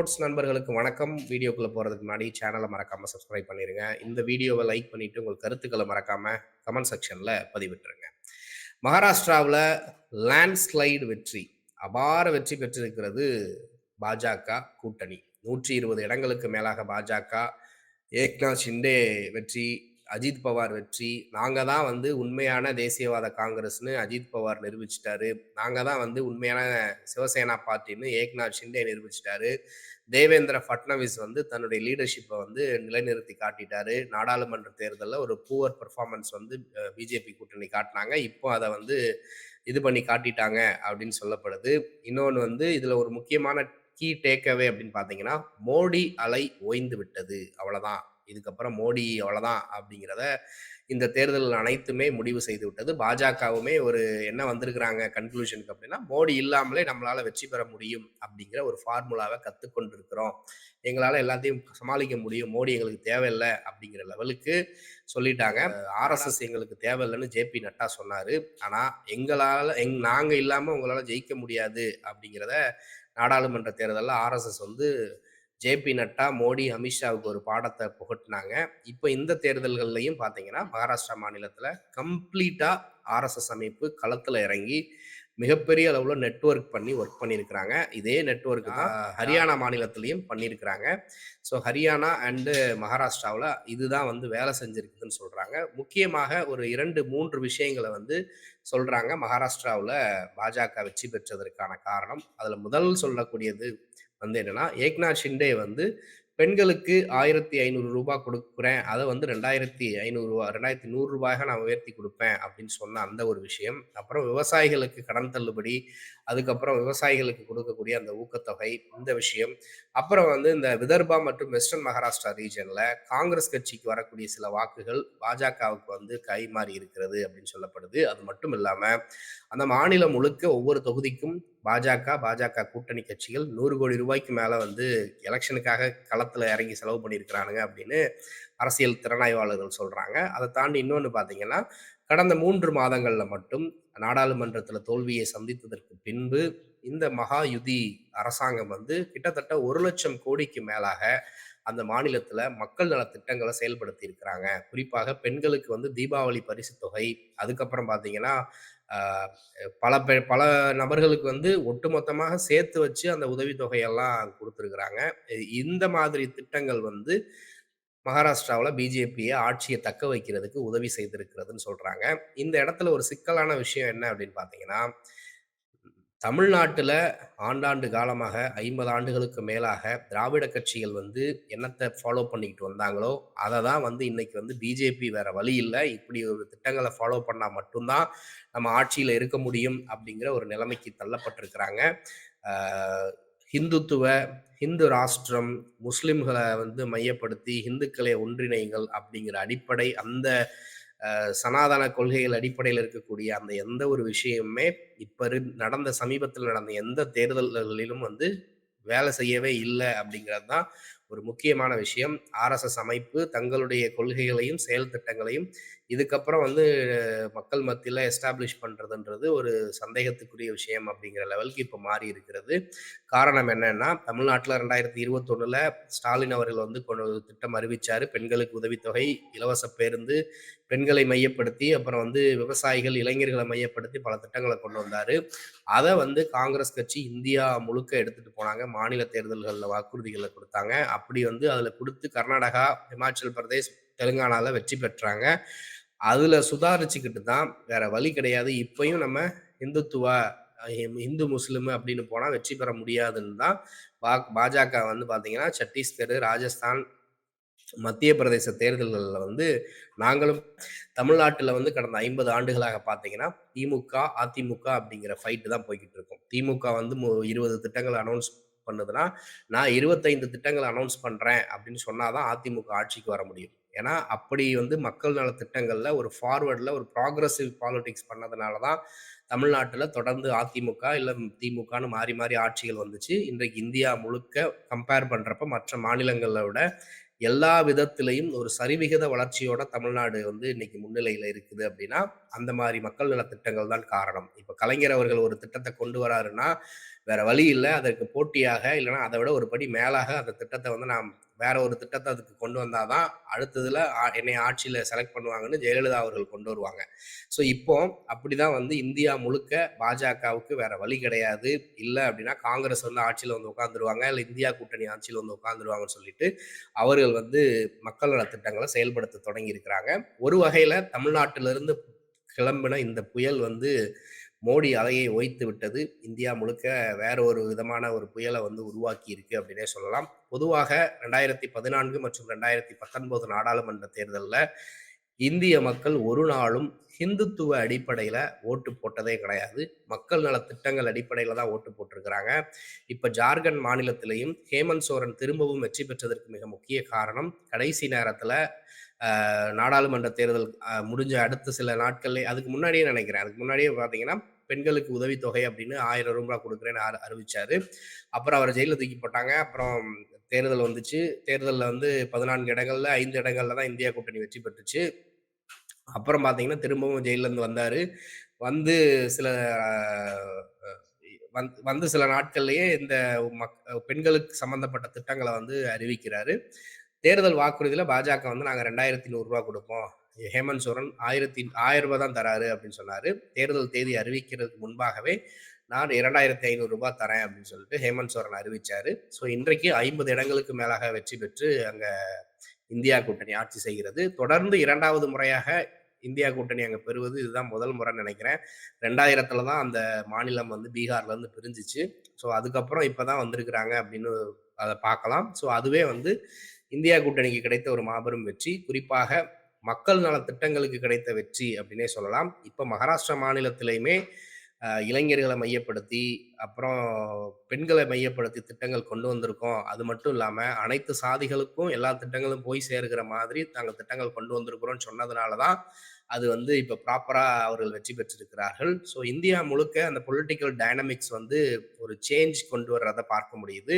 Sports நண்பர்களுக்கு வணக்கம். வீடியோக்குள்ள போறதுக்கு முன்னாடி சேனலை மறக்காம சப்ஸ்கிரைப் பண்ணிருங்க. இந்த வீடியோவை லைக் பண்ணிட்டு உங்கள் கருத்துக்களை மறக்காம கமெண்ட் செக்ஷன்ல பதிவிட்டுருங்க. மகாராஷ்டிராவுல லேண்ட்ஸ்லைடு வெற்றி, அபார வெற்றி பெற்றிருக்கிறது பாஜக கூட்டணி. 120 இடங்களுக்கு மேலாக பாஜக, ஏக்நாத் ஷிண்டே வெற்றி, அஜித் பவார் வெற்றி. நாங்க தான் உண்மையான தேசியவாத காங்கிரஸ்னு அஜித் பவார் நிரூபிச்சிட்டாரு. நாங்க தான் உண்மையான சிவசேனா பார்ட்டின்னு ஏக்நாத் ஷிண்டே நிரூபிச்சிட்டாரு. தேவேந்திர ஃபட்னவிஸ் தன்னுடைய லீடர்ஷிப்பை நிலைநிறுத்தி காட்டிட்டாரு. நாடாளுமன்ற தேர்தலில் ஒரு புவர் பெர்ஃபார்மன்ஸ் பிஜேபி கூட்டணி காட்டினாங்க. இப்போ அதை இது பண்ணி காட்டிட்டாங்க அப்படின்னு சொல்லப்படுது. இன்னொன்று இதில் ஒரு முக்கியமான கீ டேக்அவே அப்படின்னு பார்த்தீங்கன்னா, மோடி அலை ஓய்ந்து விட்டது, அவ்வளோதான். இதுக்கப்புறம் மோடி அவ்வளோதான் அப்படிங்கிறத இந்த தேர்தல் அனைத்துமே முடிவு செய்து விட்டது. பாஜகவுமே ஒரு என்ன வந்திருக்கிறாங்க கன்க்ளூஷனுக்கு அப்படின்னா, மோடி இல்லாமலே நம்மளால வெற்றி பெற முடியும் அப்படிங்கிற ஒரு ஃபார்முலாவை கற்றுக்கொண்டிருக்கிறோம். எங்களால் எல்லாத்தையும் சமாளிக்க முடியும், மோடி எங்களுக்கு தேவையில்லை அப்படிங்கிற லெவலுக்கு சொல்லிட்டாங்க. ஆர்எஸ்எஸ் எங்களுக்கு தேவையில்லைன்னு ஜேபி நட்டா சொன்னார். ஆனால் நாங்கள் இல்லாமல் உங்களால் ஜெயிக்க முடியாது அப்படிங்கிறத நாடாளுமன்ற தேர்தலில் ஆர்எஸ்எஸ் ஜேபி நட்டா, மோடி, அமித்ஷாவுக்கு ஒரு பாடத்தை புகட்டினாங்க. இப்போ இந்த தேர்தல்கள்லையும் பார்த்தீங்கன்னா, மகாராஷ்டிரா மாநிலத்தில் கம்ப்ளீட்டாக ஆர்எஸ்எஸ் அமைப்பு களத்தில் இறங்கி மிகப்பெரிய அளவில் நெட்வொர்க் பண்ணி ஒர்க் பண்ணியிருக்கிறாங்க. இதே நெட்வொர்க் தான் ஹரியானா மாநிலத்திலையும் பண்ணியிருக்கிறாங்க. ஸோ ஹரியானா அண்டு மகாராஷ்டிராவில் இதுதான் வேலை செஞ்சுருக்குதுன்னு சொல்கிறாங்க. முக்கியமாக ஒரு 2-3 விஷயங்களை சொல்கிறாங்க மகாராஷ்டிராவில் பாஜக வெற்றி பெற்றதற்கான காரணம். அதில் முதல் சொல்லக்கூடியது என்னன்னா, ஏக்நாத் ஷிண்டே பெண்களுக்கு ரூ. 1500 கொடுக்குறேன், அதை ரூ. 2100 நான் உயர்த்தி கொடுப்பேன் அப்படின்னு சொன்ன அந்த ஒரு விஷயம். அப்புறம் விவசாயிகளுக்கு கடன் தள்ளுபடி, அதுக்கப்புறம் விவசாயிகளுக்கு கொடுக்கக்கூடிய அந்த ஊக்கத்தொகை, இந்த விஷயம். அப்புறம் இந்த விதர்பா மற்றும் வெஸ்டர்ன் மகாராஷ்டிரா ரீஜன்ல காங்கிரஸ் கட்சிக்கு வரக்கூடிய சில வாக்குகள் பாஜகவுக்கு கைமாறி இருக்கிறது அப்படின்னு சொல்லப்படுது. அது மட்டும் இல்லாம அந்த மாநிலம் முழுக்க ஒவ்வொரு தொகுதிக்கும் பாஜக கூட்டணி கட்சிகள் 100 கோடி ரூபாய்க்கு மேல எலெக்ஷனுக்காக களத்துல இறங்கி செலவு பண்ணியிருக்கிறானுங்க அப்படின்னு அரசியல் திறனாய்வாளர்கள் சொல்றாங்க. அதை தாண்டி இன்னொன்று பார்த்தீங்கன்னா, கடந்த 3 மாதங்கள்ல மட்டும் நாடாளுமன்றத்தில் தோல்வியை சந்தித்ததற்கு பின்பு இந்த மகாயுதி அரசாங்கம் கிட்டத்தட்ட 1,00,000 கோடிக்கு மேலாக அந்த மாநிலத்துல மக்கள் நல திட்டங்களை செயல்படுத்தி இருக்கிறாங்க. குறிப்பாக பெண்களுக்கு தீபாவளி பரிசு தொகை, அதுக்கப்புறம் பார்த்தீங்கன்னா பல நபர்களுக்கு ஒட்டுமொத்தமாக சேர்த்து வச்சு அந்த உதவித்தொகையெல்லாம் கொடுத்துருக்குறாங்க. இந்த மாதிரி திட்டங்கள் மகாராஷ்டிராவில் பிஜேபியை ஆட்சியை தக்க வைக்கிறதுக்கு உதவி செய்திருக்கிறதுன்னு சொல்றாங்க. இந்த இடத்துல ஒரு சிக்கலான விஷயம் என்ன அப்படின்னு பார்த்தீங்கன்னா, தமிழ்நாட்டில் ஆண்டாண்டு காலமாக 50 ஆண்டுகளுக்கு மேலாக திராவிட கட்சிகள் என்னத்தை ஃபாலோ பண்ணிக்கிட்டு வந்தாங்களோ அதை தான் இன்னைக்கு பிஜேபி வேற வழி இல்லை, இப்படி ஒரு திட்டங்களை ஃபாலோ பண்ணால் மட்டும்தான் நம்ம ஆட்சியில் இருக்க முடியும் அப்படிங்கிற ஒரு நிலைமைக்கு தள்ளப்பட்டிருக்கிறாங்க. ஹிந்துத்துவ, ஹிந்து ராஷ்டிரம், முஸ்லிம்களை மையப்படுத்தி இந்துக்களை ஒன்றிணைங்கள் அப்படிங்கிற அடிப்படை, அந்த சனாதன கொள்கைகள் அடிப்படையில் இருக்கக்கூடிய அந்த எந்த ஒரு விஷயமுமே நடந்த சமீபத்தில் நடந்த எந்த தேர்தல்களிலும் வேலை செய்யவே இல்லை அப்படிங்கிறது தான் ஒரு முக்கியமான விஷயம். ஆர்எஸ்எஸ் அமைப்பு தங்களுடைய கொள்கைகளையும் செயல் திட்டங்களையும் இதுக்கப்புறம் மக்கள் மத்தியில் எஸ்டாப்ளிஷ் பண்ணுறதுன்றது ஒரு சந்தேகத்துக்குரிய விஷயம் அப்படிங்கிற லெவலுக்கு இப்போ மாறி இருக்கிறது. காரணம் என்னன்னா, தமிழ்நாட்டில் 2021 ஸ்டாலின் அவர்கள் கொண்டு திட்டம் அறிவிச்சார். பெண்களுக்கு உதவித்தொகை, இலவச பேருந்து, பெண்களை மையப்படுத்தி, அப்புறம் விவசாயிகள், இளைஞர்களை மையப்படுத்தி பல திட்டங்களை கொண்டு வந்தார். அதை காங்கிரஸ் கட்சி இந்தியா முழுக்க எடுத்துகிட்டு போனாங்க. மாநில தேர்தல்களில் வாக்குறுதிகளை கொடுத்தாங்க. அப்படி அதில் கொடுத்து கர்நாடகா, இமாச்சல் பிரதேஷ், தெலுங்கானாவில் வெற்றி பெற்றாங்க. அதில் சுதாரிச்சுக்கிட்டு தான், வேற வழி கிடையாது, இப்பயும் நம்ம இந்துத்துவா, இந்து முஸ்லிம் அப்படின்னு போனால் வெற்றி பெற முடியாதுன்னு தான் பாஜக பார்த்தீங்கன்னா சத்தீஸ்கர், ராஜஸ்தான், மத்திய பிரதேச தேர்தல்களில் நாங்களும் தமிழ்நாட்டில் கடந்த 50 ஆண்டுகளாக பார்த்தீங்கன்னா திமுக, அதிமுக அப்படிங்கிற ஃபைட்டு தான் போய்கிட்டு இருக்கும். திமுக 20 திட்டங்களை அனௌன்ஸ் பண்ணுதுன்னா, நான் 25 திட்டங்களை அனௌன்ஸ் பண்ணுறேன் அப்படின்னு சொன்னாதான் அதிமுக ஆட்சிக்கு வர முடியும். ஏன்னா அப்படி மக்கள் நல திட்டங்களில் ஒரு ஃபார்வர்டில் ஒரு ப்ராக்ரஸிவ் பாலிடிக்ஸ் பண்ணதுனால தான் தமிழ்நாட்டில் தொடர்ந்து அதிமுக இல்லை திமுகன்னு மாறி மாறி ஆட்சிகள் வந்துச்சு. இன்றைக்கு இந்தியா முழுக்க கம்பேர் பண்ணுறப்ப மற்ற மாநிலங்களை விட எல்லா விதத்திலையும் ஒரு சரிவிகித வளர்ச்சியோட தமிழ்நாடு வந்து இன்னைக்கு முன்னிலையில இருக்குது அப்படின்னா, அந்த மாரி மக்கள் நலத் திட்டங்கள் தான் காரணம். இப்ப கலைஞர் அவர்கள் ஒரு திட்டத்த கொண்டு வராருன்னா, வேற வழி இல்ல. அதற்கு போட்டியாக இல்லன்னா அத விட ஒரு படி மேலாக அந்த திட்டத்த வந்து நாம் வேற ஒரு திட்டத்த அதுக்கு கொண்டு வந்தா தான் அடுத்ததுல என்னைய ஆட்சியில செலக்ட் பண்ணுவாங்கன்னு ஜெயலலிதா அவர்கள் கொண்டு வருவாங்க. ஸோ இப்போ அப்படிதான் வந்து இந்தியா முழுக்க பாஜகவுக்கு வேற வழி கிடையாது. இல்ல அப்படின்னா காங்கிரஸ் வந்து ஆட்சியில வந்து உட்காந்துருவாங்க. இல்ல இந்தியா கூட்டணி ஆட்சியில வந்து உட்காந்துருவாங்கன்னு சொல்லிட்டு அவர்கள் வந்து மக்கள் நலத் திட்டங்கள செயல்படுத்த தொடங்கி இருக்கிறாங்க. ஒரு வகையில தமிழ்நாட்டிலிருந்து கிளம்பின இந்த புயல் வந்து மோடி அலையை ஓய்த்து விட்டது. இந்தியா முழுக்க வேற ஒரு விதமான ஒரு புயல வந்து உருவாக்கி இருக்கு அப்படின்னே சொல்லலாம். பொதுவாக 2014 மற்றும் 2019 நாடாளுமன்ற தேர்தல்ல இந்திய மக்கள் ஒரு நாளும் ஹிந்துத்துவ அடிப்படையில ஓட்டு போட்டதே கிடையாது. மக்கள் நல திட்டங்கள் அடிப்படையில தான் ஓட்டு போட்டிருக்கிறாங்க. இப்ப ஜார்க்கண்ட் மாநிலத்திலேயும் ஹேமந்த் சோரன் திரும்பவும் வெற்றி பெற்றதற்கு மிக முக்கிய காரணம், கடைசி நேரத்துல நாடாளுமன்ற தேர்தல் முடிஞ்ச அடுத்த சில நாட்கள்லயே அதுக்கு முன்னாடியே நினைக்கிறேன். அதுக்கு முன்னாடியே பார்த்தீங்கன்னா, பெண்களுக்கு உதவித்தொகை அப்படின்னு ரூ. 1000 குடுக்குறேன்னு அறிவிச்சாரு. அப்புறம் அவர ஜெயில்ல தூக்கி போட்டாங்க. அப்புறம் தேர்தல் வந்துச்சு. தேர்தல்ல வந்து 14 இடங்கள்ல 5 இடங்கள்ல தான் இந்தியா கூட்டணி வெற்றி பெற்றுச்சு. அப்புறம் பார்த்தீங்கன்னா, திரும்பவும் ஜெயில்லேருந்து வந்தாரு. வந்து சில வந்து சில நாட்கள்லயே இந்த மக் பெண்களுக்கு சம்மந்தப்பட்ட திட்டங்கள வந்து அறிவிக்கிறாரு. தேர்தல் வாக்குறுதியில பாஜக வந்து நாங்க ரூ. 2100 குடுப்போம். ஹேமந்த் சோரன் ரூ. 1000 தான் தராரு அப்படின்னு சொன்னாரு. தேர்தல் தேதி அறிவிக்கிறதுக்கு முன்பாகவே நான் ரூ. 2500 தரேன் அப்படின்னு சொல்லிட்டு ஹேமந்த் சோரன் அறிவிச்சாரு. ஸோ இன்றைக்கு 50 இடங்களுக்கு மேலாக வெற்றி பெற்று அங்க இந்தியா கூட்டணி ஆட்சி செய்கிறது. தொடர்ந்து 2வது முறையாக இந்தியா கூட்டணி அங்க பெறுவது இதுதான் முதல் முறைன்னு நினைக்கிறேன். 2000த்துல தான் அந்த மாநிலம் வந்து பீகார்ல இருந்து பிரிஞ்சுச்சு. ஸோ அதுக்கப்புறம் இப்பதான் வந்திருக்கிறாங்க அப்படின்னு அத பார்க்கலாம். ஸோ அதுவே வந்து இந்தியா கூட்டணிக்கு கிடைத்த ஒரு மாபெரும் வெற்றி. குறிப்பாக மக்கள் நல திட்டங்களுக்கு கிடைத்த வெற்றி அப்படின்னே சொல்லலாம். இப்ப மகாராஷ்டிரா மாநிலத்திலயுமே இளைஞர்களை மையப்படுத்தி, அப்புறம் பெண்களை மையப்படுத்தி திட்டங்கள் கொண்டு வந்திருக்கோம். அது மட்டும் இல்லாம அனைத்து சாதிகளுக்கும் எல்லா திட்டங்களும் போய் சேருகிற மாதிரி நாங்க திட்டங்கள் கொண்டு வந்திருக்கிறோம்னு சொன்னதுனால தான், அது வந்து இப்ப ப்ராப்பரா அவர்கள் வெற்றி பெற்றிருக்கிறார்கள். ஸோ இந்தியா முழுக்க அந்த பொலிட்டிக்கல் டைனமிக்ஸ் வந்து ஒரு சேஞ்ச் கொண்டு வர்றத பார்க்க முடியுது.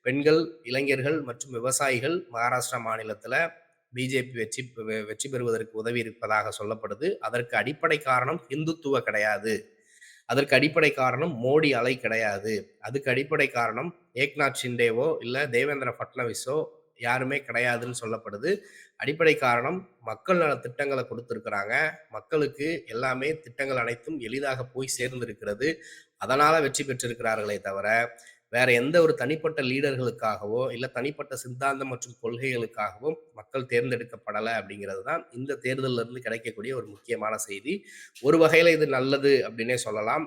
பெண்கள், இளைஞர்கள் மற்றும் விவசாயிகள் மகாராஷ்டிரா மாநிலத்துல பிஜேபி வெற்றி பெறுவதற்கு உதவி இருப்பதாக சொல்லப்படுது. அதற்கு அடிப்படை காரணம் இந்துத்துவ கிடையாது. அதற்கு அடிப்படை காரணம் மோடி அலை கிடையாது. அதுக்கு அடிப்படை காரணம் ஏக்நாத் ஷிண்டேவோ இல்ல தேவேந்திர ஃபட்னவிஸோ யாருமே கிடையாதுன்னு சொல்லப்படுது. அடிப்படை காரணம் மக்கள் நல திட்டங்களை கொடுத்திருக்கிறாங்க. மக்களுக்கு எல்லாமே திட்டங்கள் அனைத்தும் எளிதாக போய் சேர்ந்திருக்கிறது. அதனால வெற்றி பெற்றிருக்கிறார்களே தவிர வேற எந்த ஒரு தனிப்பட்ட லீடர்களுக்காகவோ இல்ல தனிப்பட்ட சித்தாந்தம் மற்றும் கொள்கைகளுக்காகவோ மக்கள் தேர்ந்தெடுக்கப்படலை அப்படிங்கிறது தான் இந்த தேர்தலில் இருந்து கிடைக்கக்கூடிய ஒரு முக்கியமான செய்தி. ஒரு வகையில இது நல்லது அப்படின்னே சொல்லலாம்.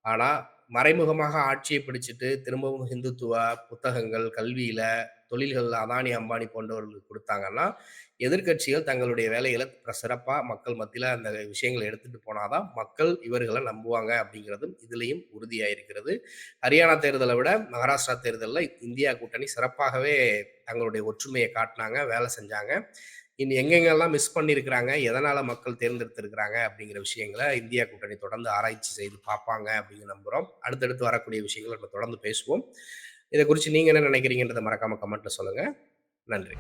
ஆனா மறைமுகமாக ஆட்சியை பிடிச்சிட்டு திரும்பவும் ஹிந்துத்துவா புத்தகங்கள், கல்வியில, தொழில்கள்ல அதானி, அம்பானி போன்றவர்களுக்கு கொடுத்தாங்கன்னா, எதிர்க்கட்சிகள் தங்களுடைய வேலைகளை சிறப்பா மக்கள் மத்தியில அந்த விஷயங்களை எடுத்துட்டு போனாதான் மக்கள் இவர்களை நம்புவாங்க அப்படிங்கிறதும் இதுலயும் உறுதியாயிருக்கிறது. ஹரியானா தேர்தலை விட மகாராஷ்டிரா தேர்தலில் இந்தியா கூட்டணி சிறப்பாகவே தங்களுடைய ஒற்றுமையை காட்டினாங்க, வேலை செஞ்சாங்க. இனி எங்கெங்கெல்லாம் மிஸ் பண்ணியிருக்கிறாங்க, எதனால மக்கள் தேர்ந்தெடுத்திருக்கிறாங்க அப்படிங்கிற விஷயங்களை இந்தியா கூட்டணி தொடர்ந்து ஆராய்ச்சி செய்து பார்ப்பாங்க அப்படின்னு நம்புறோம். அடுத்தடுத்து வரக்கூடிய விஷயங்களை நம்ம தொடர்ந்து பேசுவோம். இதை குறித்து நீங்க என்ன நினைக்கிறீங்கன்றதை மறக்காம கமெண்ட்ல சொல்லுங்க. நன்றி.